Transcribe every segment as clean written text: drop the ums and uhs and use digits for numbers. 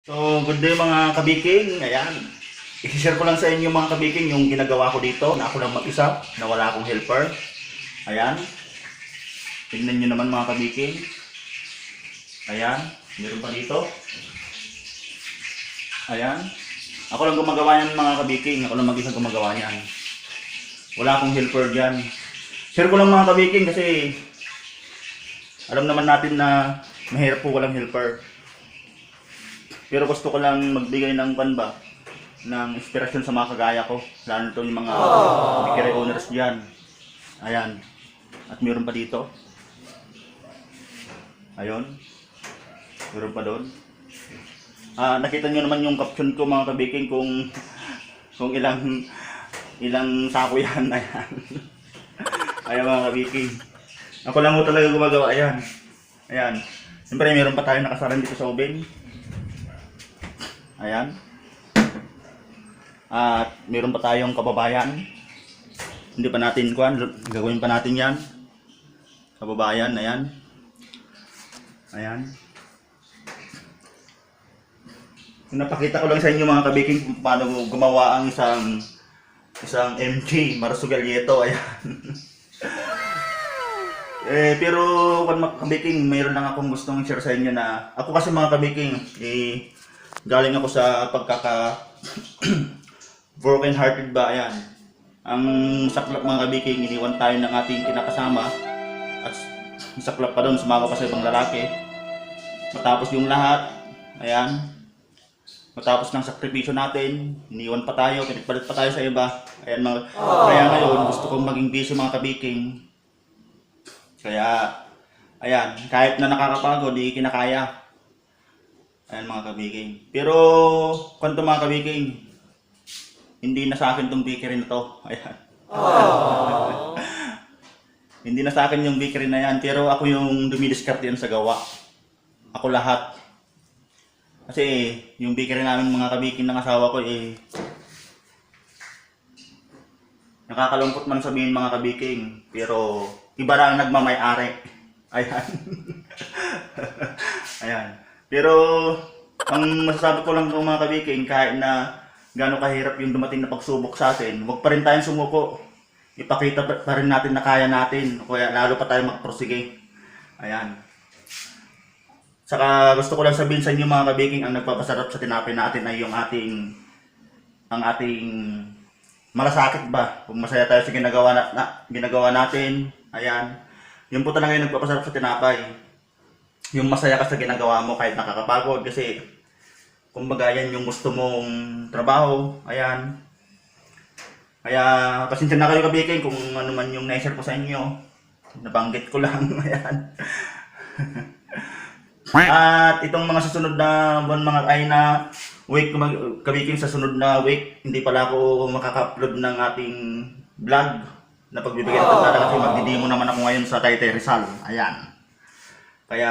So, good day mga kabiking. Ayan. I-share ko lang sa inyo mga kabiking yung ginagawa ko dito na ako lang mag-isa, na wala akong helper. Ayan. Tingnan nyo naman mga kabiking. Ayan. Meron pa dito. Ayan. Ako lang gumagawa yan mga kabiking. Ako lang mag-isa gumagawa yan. Wala akong helper dyan. Share ko lang mga kabiking kasi alam naman natin na mahirap po walang helper. Pero gusto ko lang magbigay ng panba ng inspirasyon sa mga kagaya ko. Lalo ito yung mga bakery owners dyan. Ayan. At meron pa dito. Ayun. Meron pa doon. Nakita nyo naman yung caption ko mga kabiking kung ilang sako yan. Ayan. Ayan mga kabiking. Ako lang mo talaga gumagawa. Ayan. Ayan. Siyempre meron pa tayo nakasaran dito sa oven. Ayan. At meron pa tayong kababayan. Hindi pa natin kuhan, gagawin pa natin 'yan. Kababayan, ayan. Ayan. Napakita ko lang sa inyo mga kabiking kung paano gumawa ang isang MG Marsugalieto, ayan. Pero kung mga kabiking, mayroon lang akong gustong share sa inyo na ako kasi mga kabiking, galing ako sa broken hearted ba, ayan. Ang saklap mga kabiking, iniwan tayo ng ating kinakasama at saklap pa doon, sumama pa sa ibang lalaki. Matapos yung lahat, ayan, matapos ng sakripisyo natin, iniwan pa tayo, pinagpalit pa tayo sa iba. Ayan mga, kaya ngayon gusto kong maging busy mga kabiking. Kaya, ayan, kahit na nakakapagod, di kinakaya. Ayan mga kabiking. Pero, kwento mga kabiking, hindi na sa akin tong bakery na to. Ayan. Hindi na sa akin yung bakery na yan. Pero ako yung dumidiskarte yan sa gawa. Ako lahat. Kasi yung bakery namin mga kabiking ng asawa ko nakakalungkot man sabihin mga kabiking. Pero iba lang nagmamay-ari. Ayan. Ayan. Pero ang masasabi ko lang mga kabiking, kahit na gaano kahirap yung dumating na pagsubok sa atin, huwag pa rin tayong sumuko. Ipakita pa rin natin na kaya natin, kaya lalo pa tayo magprosige. Ayan. Saka gusto ko lang sabihin sa inyo mga kabiking, ang nagpapasarap sa tinapay natin ay yung ating malasakit ba? Kung masaya tayo sa ginagawa natin, ayan. Yun po talaga yung nagpapasarap sa tinapay. Yung masaya ka sa ginagawa mo kahit nakakapagod kasi kumbaga yan yung gusto mong trabaho, ayan. Kaya pasensya na kayo kabikin kung ano man yung na-share ko sa inyo. Nabanggit ko lang, ayan. At itong mga susunod na buwan mga ay na week kabikin, sa sunod na week, hindi pala ako makaka-upload ng ating vlog na pagbibigay ng pagdala kasi magdidemo naman ako ngayon sa Taytay Rizal, ayan. Kaya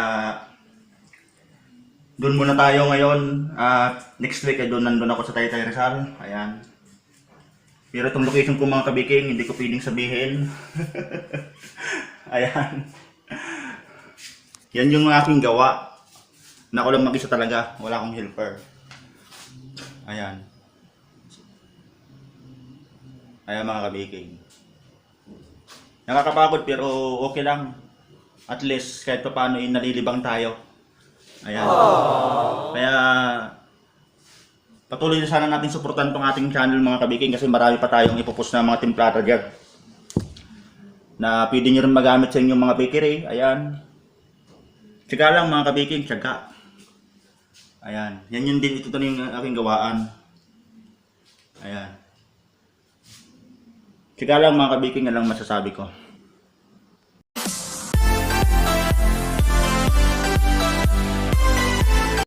doon muna tayo ngayon at next week ay nandun ako sa Taytay Rizal. Ayan. Pero itong location ko mga kabiking, hindi ko pwedeng sabihin. Ayan. Yan yung aking gawa. Na ako lang mag-isa talaga. Wala akong helper. Ayan. Ayan mga kabiking. Nakakapagod pero okay lang. At least kahit pa paano nalilibang tayo. Ayan. Kaya patuloy na sana natin suportahan tong ating channel mga kabiking kasi marami pa tayong ipopost na mga timplada dyan na pwede nyo rin magamit sa inyong mga bakery. Ayan. Tsaga lang mga kabiking, tsaga. Ayan. Yan yun din, ito yung aking gawaan. Ayan. Tsaga lang mga kabiking, yan lang masasabi ko.